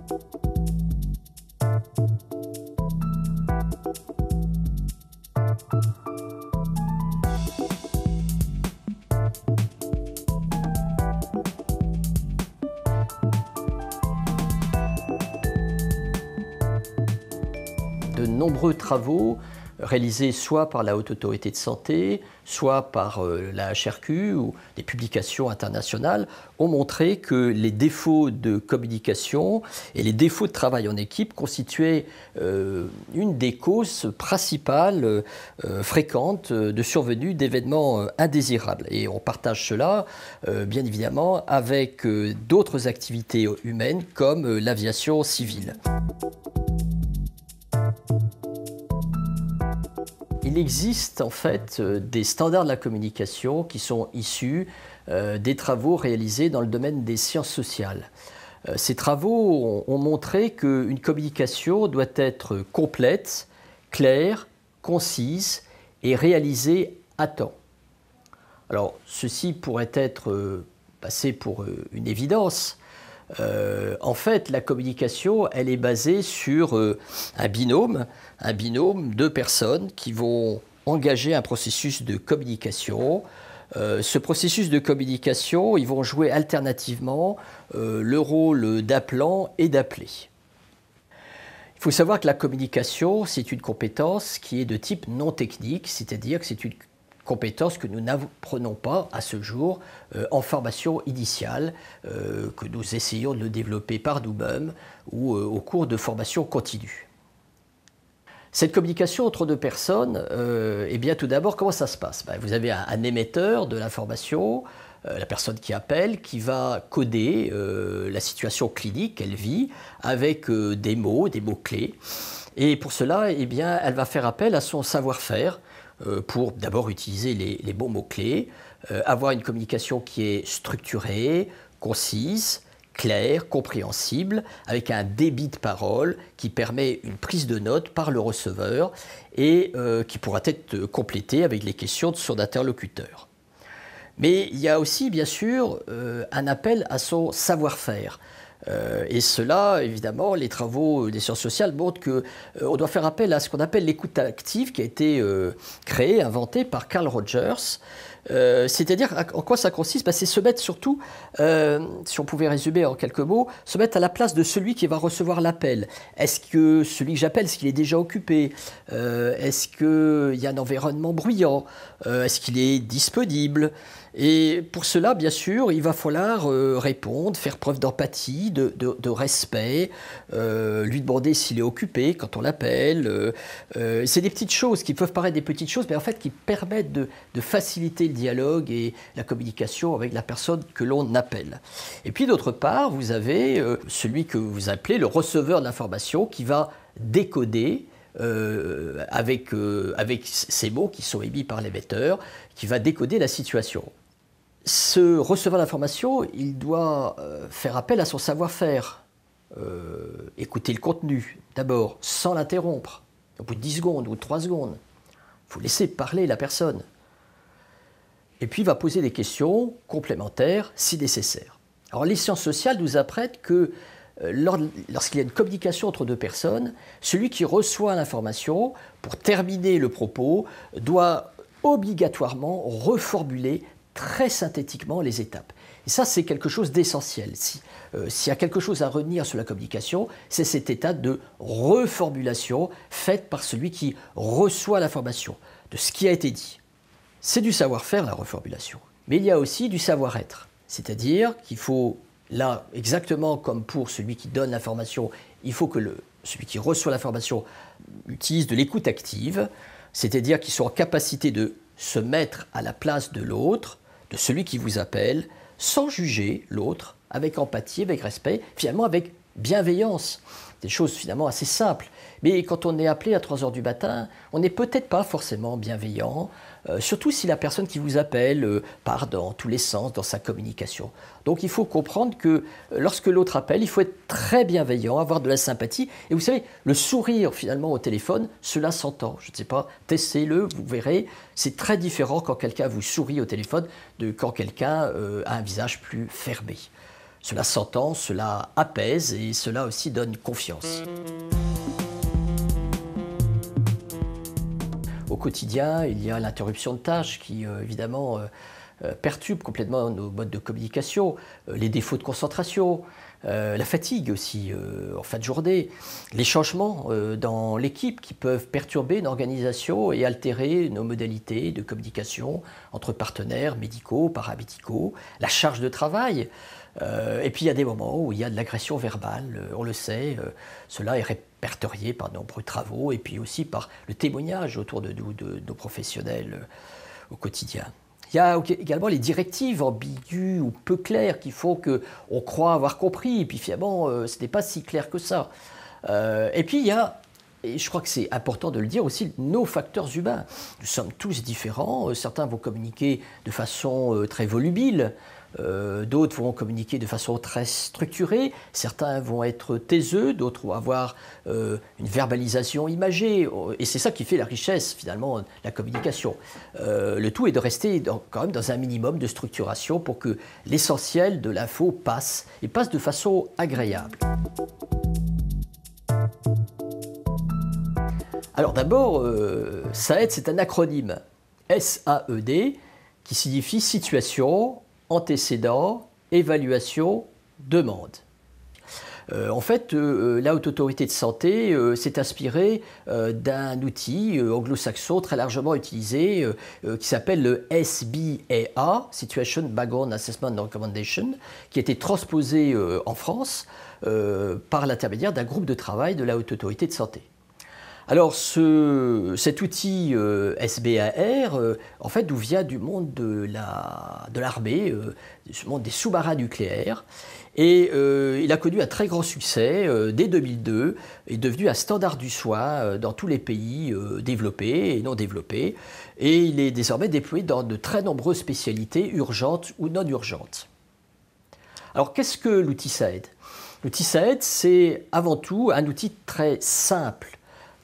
De nombreux travaux réalisés soit par la Haute Autorité de Santé, soit par la HRQ ou des publications internationales ont montré que les défauts de communication et les défauts de travail en équipe constituaient une des causes principales fréquentes de survenue d'événements indésirables. Et on partage cela, bien évidemment, avec d'autres activités humaines comme l'aviation civile. Il existe en fait des standards de la communication qui sont issus des travaux réalisés dans le domaine des sciences sociales. Ces travaux ont montré qu'une communication doit être complète, claire, concise et réalisée à temps. Alors, ceci pourrait être passé pour une évidence. En fait, la communication, elle est basée sur un binôme de personnes qui vont engager un processus de communication. Ce processus de communication, ils vont jouer alternativement le rôle d'appelant et d'appelé. Il faut savoir que la communication, c'est une compétence qui est de type non technique, c'est-à-dire que c'est une compétence que nous n'apprenons pas à ce jour en formation initiale, que nous essayons de le développer par nous-mêmes ou au cours de formation continue. Cette communication entre deux personnes, eh bien tout d'abord, comment ça se passe? Vous avez un émetteur de l'information, la personne qui appelle, qui va coder la situation clinique qu'elle vit avec des mots-clés. Et pour cela, eh bien, elle va faire appel à son savoir-faire, pour d'abord utiliser les bons mots-clés, avoir une communication qui est structurée, concise, claire, compréhensible, avec un débit de parole qui permet une prise de notes par le receveur et qui pourra être complétée avec les questions de son interlocuteur. Mais il y a aussi, bien sûr, un appel à son savoir-faire. Et cela, évidemment, les travaux des sciences sociales montrent qu'on doit faire appel à ce qu'on appelle l'écoute active, qui a été créée, inventée par Carl Rogers. C'est-à-dire, en quoi ça consiste? C'est se mettre surtout, si on pouvait résumer en quelques mots, se mettre à la place de celui qui va recevoir l'appel. Est-ce que celui que j'appelle, est-ce qu'il est déjà occupé? Est-ce qu'il y a un environnement bruyant? Est-ce qu'il est disponible? Et pour cela, bien sûr, il va falloir répondre, faire preuve d'empathie, de respect, lui demander s'il est occupé quand on l'appelle. C'est des petites choses qui peuvent paraître des petites choses, mais en fait qui permettent de faciliter le dialogue et la communication avec la personne que l'on appelle. Et puis d'autre part, vous avez celui que vous appelez le receveur de l'information qui va décoder avec ces mots qui sont émis par l'émetteur, qui va décoder la situation. Ce receveur d'information, il doit faire appel à son savoir-faire, écouter le contenu, d'abord, sans l'interrompre, au bout de 10 secondes ou 3 secondes. Il faut laisser parler la personne. Et puis, il va poser des questions complémentaires, si nécessaire. Alors, les sciences sociales nous apprennent que lorsqu'il y a une communication entre deux personnes, celui qui reçoit l'information, pour terminer le propos, doit obligatoirement reformuler très synthétiquement les étapes. Et ça, c'est quelque chose d'essentiel. S'il y a quelque chose à retenir sur la communication, c'est cette étape de reformulation faite par celui qui reçoit l'information de ce qui a été dit. C'est du savoir-faire, la reformulation. Mais il y a aussi du savoir-être. C'est-à-dire qu'il faut, là, exactement comme pour celui qui donne l'information, il faut que celui qui reçoit l'information utilise de l'écoute active, c'est-à-dire qu'ils sont en capacité de se mettre à la place de l'autre, de celui qui vous appelle, sans juger l'autre, avec empathie, avec respect, finalement avec bienveillance. Des choses finalement assez simples. Mais quand on est appelé à 3 heures du matin, on n'est peut-être pas forcément bienveillant, surtout si la personne qui vous appelle part dans tous les sens dans sa communication. Donc il faut comprendre que lorsque l'autre appelle, il faut être très bienveillant, avoir de la sympathie. Et vous savez, le sourire finalement au téléphone, cela s'entend. Je ne sais pas, testez-le, vous verrez. C'est très différent quand quelqu'un vous sourit au téléphone de quand quelqu'un a un visage plus fermé. Cela s'entend, cela apaise et cela aussi donne confiance. Au quotidien, il y a l'interruption de tâches qui, évidemment, perturbe complètement nos modes de communication, les défauts de concentration, la fatigue aussi en fin de journée, les changements dans l'équipe qui peuvent perturber une organisation et altérer nos modalités de communication entre partenaires médicaux, paramédicaux, la charge de travail. Et puis il y a des moments où il y a de l'agression verbale, on le sait, cela est répertorié par de nombreux travaux et puis aussi par le témoignage autour de nous, de nos professionnels au quotidien. Il y a également les directives ambiguës ou peu claires qui font qu'on croit avoir compris, et puis finalement, ce n'est pas si clair que ça. Et puis il y a, et je crois que c'est important de le dire aussi, nos facteurs humains. Nous sommes tous différents, certains vont communiquer de façon très volubile, d'autres vont communiquer de façon très structurée, certains vont être taiseux, d'autres vont avoir une verbalisation imagée, et c'est ça qui fait la richesse finalement de la communication. Le tout est de rester quand même dans un minimum de structuration pour que l'essentiel de l'info passe, et passe de façon agréable. Alors d'abord, SAED, c'est un acronyme, S-A-E-D, qui signifie situation, antécédent, évaluation, demande. En fait, la Haute Autorité de Santé s'est inspirée d'un outil anglo-saxon très largement utilisé qui s'appelle le SBAA, Situation Background Assessment and Recommendation, qui a été transposé en France par l'intermédiaire d'un groupe de travail de la Haute Autorité de Santé. Alors cet outil SBAR, en fait, nous vient du monde de l'armée, du monde des sous-marins nucléaires, et il a connu un très grand succès dès 2002, est devenu un standard du soin dans tous les pays développés et non développés, et il est désormais déployé dans de très nombreuses spécialités urgentes ou non urgentes. Alors qu'est-ce que l'outil SAED? L'outil SAED, c'est avant tout un outil très simple,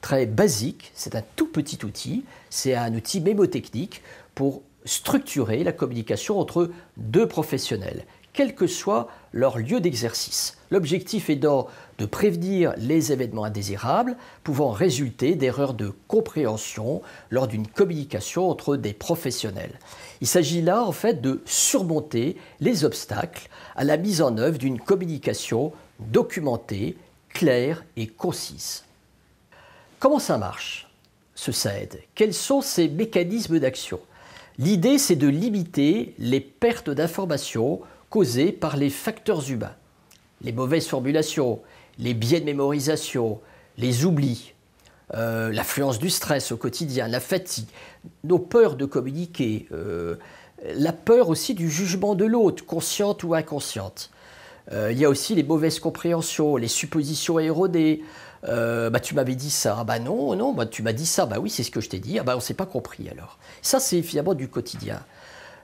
très basique, c'est un tout petit outil, c'est un outil mémotechnique pour structurer la communication entre deux professionnels, quel que soit leur lieu d'exercice. L'objectif étant de prévenir les événements indésirables pouvant résulter d'erreurs de compréhension lors d'une communication entre des professionnels. Il s'agit là en fait de surmonter les obstacles à la mise en œuvre d'une communication documentée, claire et concise. Comment ça marche, ce SAED? Quels sont ses mécanismes d'action? L'idée, c'est de limiter les pertes d'informations causées par les facteurs humains. Les mauvaises formulations, les biais de mémorisation, les oublis, l'affluence du stress au quotidien, la fatigue, nos peurs de communiquer, la peur aussi du jugement de l'autre, consciente ou inconsciente. Il y a aussi les mauvaises compréhensions, les suppositions erronées. Tu m'avais dit ça, non, tu m'as dit ça, oui, c'est ce que je t'ai dit, on ne s'est pas compris alors. Ça, c'est finalement du quotidien.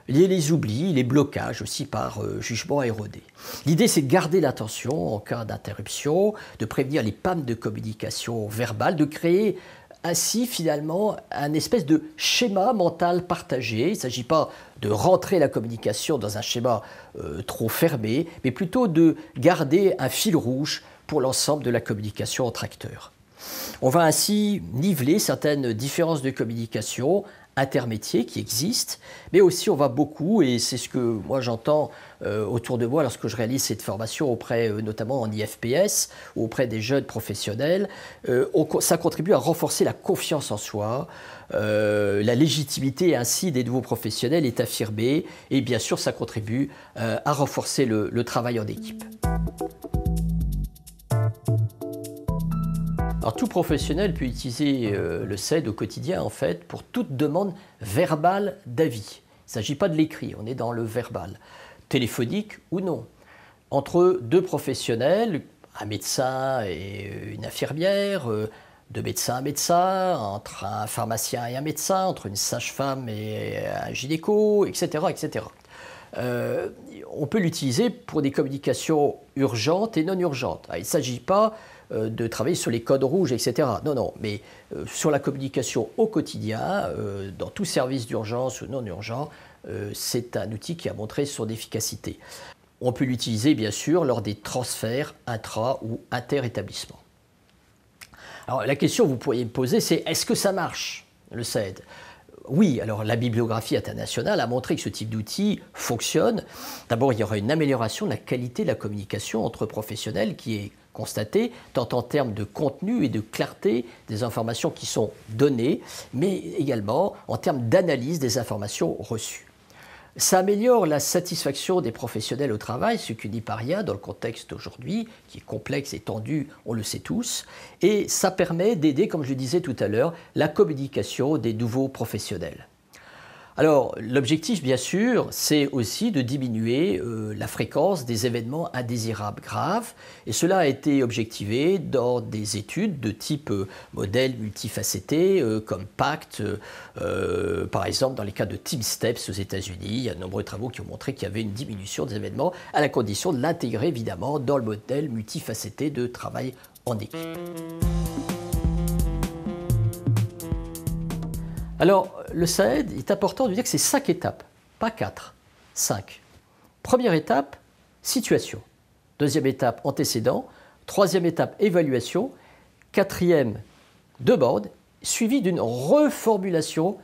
Il y a les oublis, les blocages aussi par jugement erroné. L'idée, c'est de garder l'attention en cas d'interruption, de prévenir les pannes de communication verbale, de créer ainsi finalement un espèce de schéma mental partagé. Il ne s'agit pas de rentrer la communication dans un schéma trop fermé, mais plutôt de garder un fil rouge pour l'ensemble de la communication entre acteurs. On va ainsi niveler certaines différences de communication intermétiers qui existent, mais aussi on va beaucoup, et c'est ce que moi j'entends autour de moi lorsque je réalise cette formation auprès, notamment en IFPS, ou auprès des jeunes professionnels, ça contribue à renforcer la confiance en soi, la légitimité ainsi des nouveaux professionnels est affirmée, et bien sûr ça contribue à renforcer le travail en équipe. Alors, tout professionnel peut utiliser le SAED au quotidien en fait pour toute demande verbale d'avis. Il ne s'agit pas de l'écrit, on est dans le verbal, téléphonique ou non. Entre deux professionnels, un médecin et une infirmière, deux médecins et un médecin, entre un pharmacien et un médecin, entre une sage-femme et un gynéco, etc. etc. On peut l'utiliser pour des communications urgentes et non urgentes. Alors, il ne s'agit pas de travailler sur les codes rouges, etc. Non, mais sur la communication au quotidien, dans tout service d'urgence ou non urgent, c'est un outil qui a montré son efficacité. On peut l'utiliser bien sûr lors des transferts intra- ou inter-établissements. Alors la question que vous pourriez me poser, c'est est-ce que ça marche, le SAED? Oui, alors la bibliographie internationale a montré que ce type d'outil fonctionne. D'abord, il y aura une amélioration de la qualité de la communication entre professionnels qui est constatée, tant en termes de contenu et de clarté des informations qui sont données, mais également en termes d'analyse des informations reçues. Ça améliore la satisfaction des professionnels au travail, ce qui n'est pas rien dans le contexte d'aujourd'hui, qui est complexe et tendu, on le sait tous, et ça permet d'aider, comme je le disais tout à l'heure, la communication des nouveaux professionnels. Alors, l'objectif, bien sûr, c'est aussi de diminuer la fréquence des événements indésirables graves. Et cela a été objectivé dans des études de type modèle multifacetté, comme PACT, par exemple, dans les cas de Team Steps aux États-Unis. Il y a de nombreux travaux qui ont montré qu'il y avait une diminution des événements, à la condition de l'intégrer, évidemment, dans le modèle multifacetté de travail en équipe. Alors, le SAED, il est important de dire que c'est 5 étapes, pas 4, 5. Première étape, situation. Deuxième étape, antécédent. Troisième étape, évaluation. Quatrième, demande, suivie d'une reformulation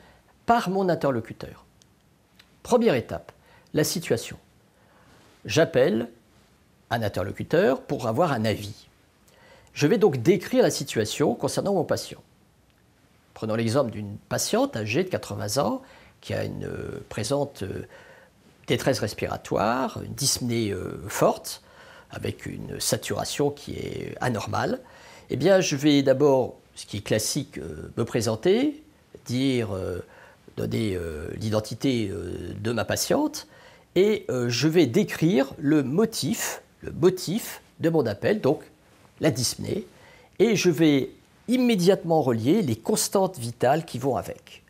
par mon interlocuteur. Première étape, la situation. J'appelle un interlocuteur pour avoir un avis. Je vais donc décrire la situation concernant mon patient. Prenons l'exemple d'une patiente âgée de 80 ans qui a une présente détresse respiratoire, une dyspnée forte, avec une saturation qui est anormale. Eh bien, je vais d'abord, ce qui est classique, me présenter, donner l'identité de ma patiente, et je vais décrire le motif de mon appel, donc la dyspnée, et je vais immédiatement relier les constantes vitales qui vont avec.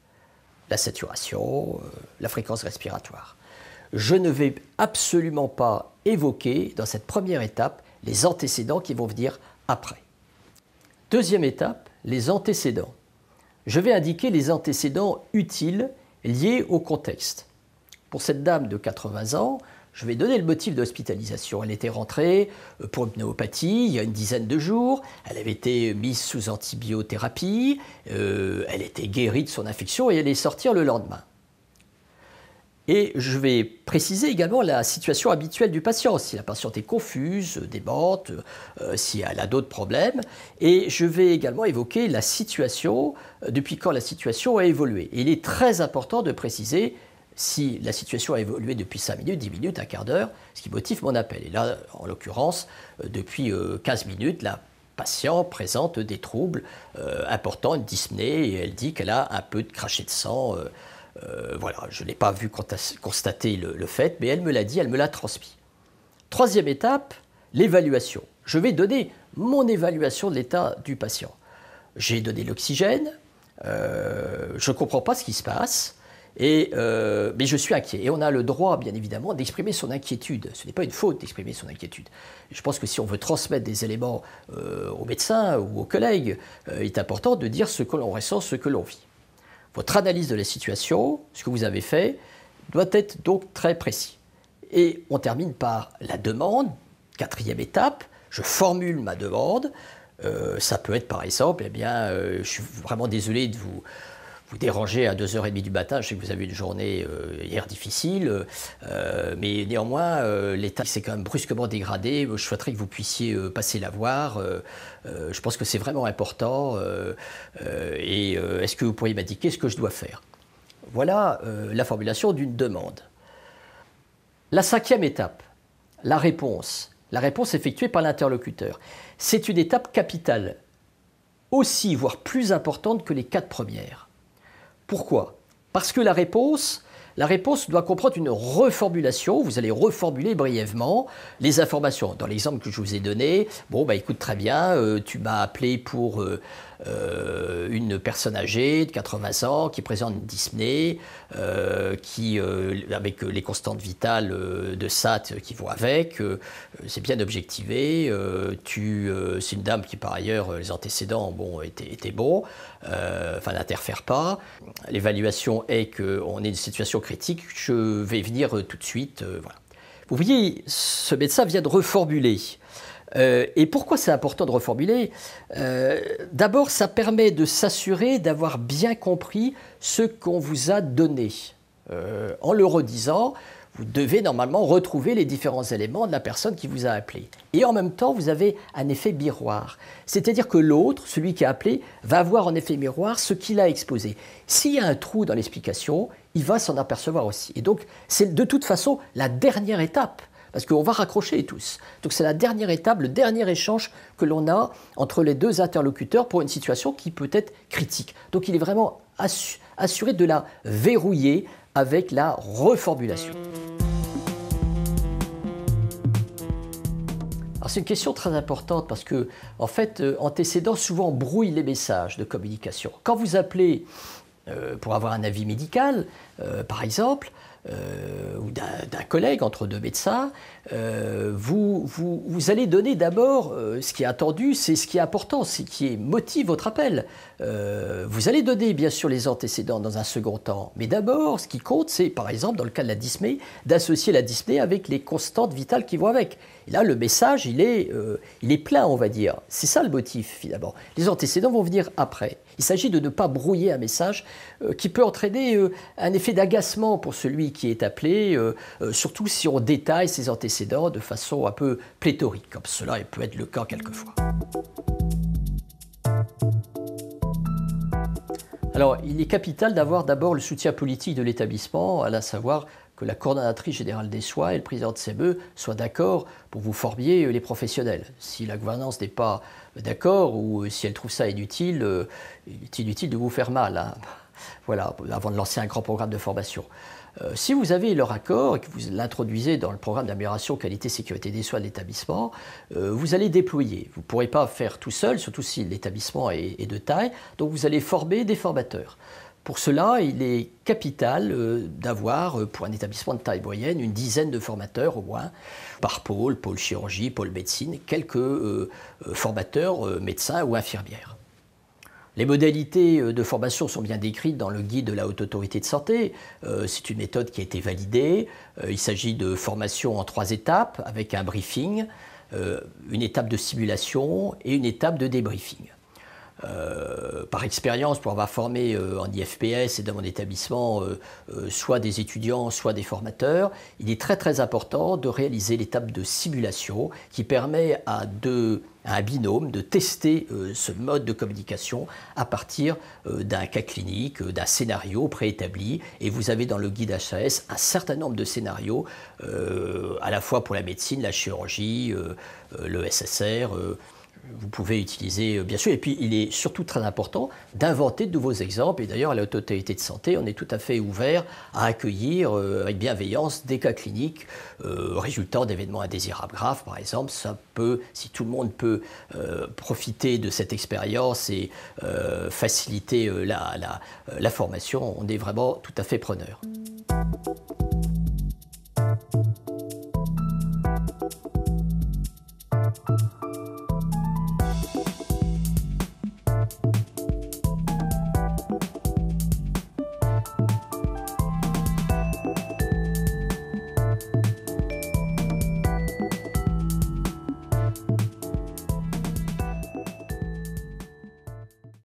La saturation, la fréquence respiratoire. Je ne vais absolument pas évoquer dans cette première étape les antécédents qui vont venir après. Deuxième étape, les antécédents. Je vais indiquer les antécédents utiles liés au contexte. Pour cette dame de 80 ans, je vais donner le motif d'hospitalisation. Elle était rentrée pour une pneumopathie il y a une dizaine de jours. Elle avait été mise sous antibiothérapie. Elle était guérie de son infection et elle est sortie le lendemain. Et je vais préciser également la situation habituelle du patient, si la patiente est confuse, démente, si elle a d'autres problèmes. Et je vais également évoquer la situation, depuis quand la situation a évolué. Et il est très important de préciser si la situation a évolué depuis 5 minutes, 10 minutes, un quart d'heure, ce qui motive mon appel. Et là, en l'occurrence, depuis 15 minutes, la patiente présente des troubles importants, une dyspnée, et elle dit qu'elle a un peu de crachet de sang. Voilà, je n'ai pas vu constater le fait, mais elle me l'a dit, elle me l'a transmis. Troisième étape, l'évaluation. Je vais donner mon évaluation de l'état du patient. J'ai donné l'oxygène, je ne comprends pas ce qui se passe, mais je suis inquiet. Et on a le droit, bien évidemment, d'exprimer son inquiétude. Ce n'est pas une faute d'exprimer son inquiétude. Je pense que si on veut transmettre des éléments aux médecins ou aux collègues, il est important de dire ce que l'on ressent, ce que l'on vit. Votre analyse de la situation, ce que vous avez fait, doit être donc très précis. Et on termine par la demande. Quatrième étape, je formule ma demande. Ça peut être par exemple, eh bien, je suis vraiment désolé de vous déranger à 2h30 du matin. Je sais que vous avez eu une journée hier difficile, mais néanmoins, l'état s'est quand même brusquement dégradé. Je souhaiterais que vous puissiez passer la voir. Je pense que c'est vraiment important. Est-ce que vous pourriez m'indiquer ce que je dois faire? Voilà la formulation d'une demande. La cinquième étape, la réponse. La réponse effectuée par l'interlocuteur. C'est une étape capitale, aussi, voire plus importante que les 4 premières. Pourquoi? Parce que la réponse doit comprendre une reformulation. Vous allez reformuler brièvement les informations. Dans l'exemple que je vous ai donné, bon, bah écoute, très bien, tu m'as appelé pour une personne âgée de 80 ans qui présente une dyspnée, avec les constantes vitales de SAT qui vont avec, c'est bien objectivé. C'est une dame qui, par ailleurs, les antécédents étaient bons, n'interfèrent pas. L'évaluation est qu'on est dans une situation critique, je vais venir tout de suite. Voilà. Vous voyez, ce médecin vient de reformuler. Et pourquoi c'est important de reformuler? D'abord, ça permet de s'assurer d'avoir bien compris ce qu'on vous a donné. En le redisant, vous devez normalement retrouver les différents éléments de la personne qui vous a appelé. Et en même temps, vous avez un effet miroir. C'est-à-dire que l'autre, celui qui a appelé, va voir en effet miroir ce qu'il a exposé. S'il y a un trou dans l'explication, il va s'en apercevoir aussi. Et donc, c'est de toute façon la dernière étape. Parce qu'on va raccrocher tous. Donc c'est la dernière étape, le dernier échange que l'on a entre les deux interlocuteurs pour une situation qui peut être critique. Donc il est vraiment assuré de la verrouiller avec la reformulation. Alors c'est une question très importante parce que, en fait, antécédents souvent brouillent les messages de communication. Quand vous appelez pour avoir un avis médical, par exemple, ou d'un collègue entre deux médecins, vous allez donner d'abord ce qui est attendu, c'est ce qui est important, ce qui motive votre appel. Vous allez donner bien sûr les antécédents dans un second temps, mais d'abord ce qui compte, c'est par exemple dans le cas de la dyspnée, d'associer la dyspnée avec les constantes vitales qui vont avec. Et là le message il est plein, on va dire. C'est ça le motif finalement. Les antécédents vont venir après. Il s'agit de ne pas brouiller un message qui peut entraîner un effet d'agacement pour celui qui est appelé, surtout si on détaille ses antécédents de façon un peu pléthorique, comme cela peut être le cas quelquefois. Alors, il est capital d'avoir d'abord le soutien politique de l'établissement, à savoir que la coordonnatrice générale des soins et le président de CME soient d'accord pour vous formiez les professionnels. Si la gouvernance n'est pas d'accord ou si elle trouve ça inutile, il est inutile de vous faire mal, hein. Voilà, avant de lancer un grand programme de formation. Si vous avez leur accord et que vous l'introduisez dans le programme d'amélioration qualité sécurité des soins de l'établissement, vous allez déployer. Vous ne pourrez pas faire tout seul, surtout si l'établissement est de taille, donc vous allez former des formateurs. Pour cela, il est capital d'avoir, pour un établissement de taille moyenne, une dizaine de formateurs au moins, par pôle chirurgie, pôle médecine, quelques formateurs médecins ou infirmières. Les modalités de formation sont bien décrites dans le guide de la Haute Autorité de Santé. C'est une méthode qui a été validée. Il s'agit de formation en 3 étapes avec un briefing, une étape de simulation et une étape de débriefing. Par expérience, pour avoir formé en IFPS et dans mon établissement soit des étudiants, soit des formateurs, il est très très important de réaliser l'étape de simulation qui permet à un binôme de tester ce mode de communication à partir d'un cas clinique, d'un scénario préétabli. Et vous avez dans le guide HAS un certain nombre de scénarios, à la fois pour la médecine, la chirurgie, le SSR, vous pouvez utiliser, bien sûr, et puis il est surtout très important d'inventer de nouveaux exemples. Et d'ailleurs, à la Haute Autorité de Santé, on est tout à fait ouvert à accueillir avec bienveillance des cas cliniques résultant d'événements indésirables graves, par exemple. Ça peut, si tout le monde peut profiter de cette expérience et faciliter la formation, on est vraiment tout à fait preneur.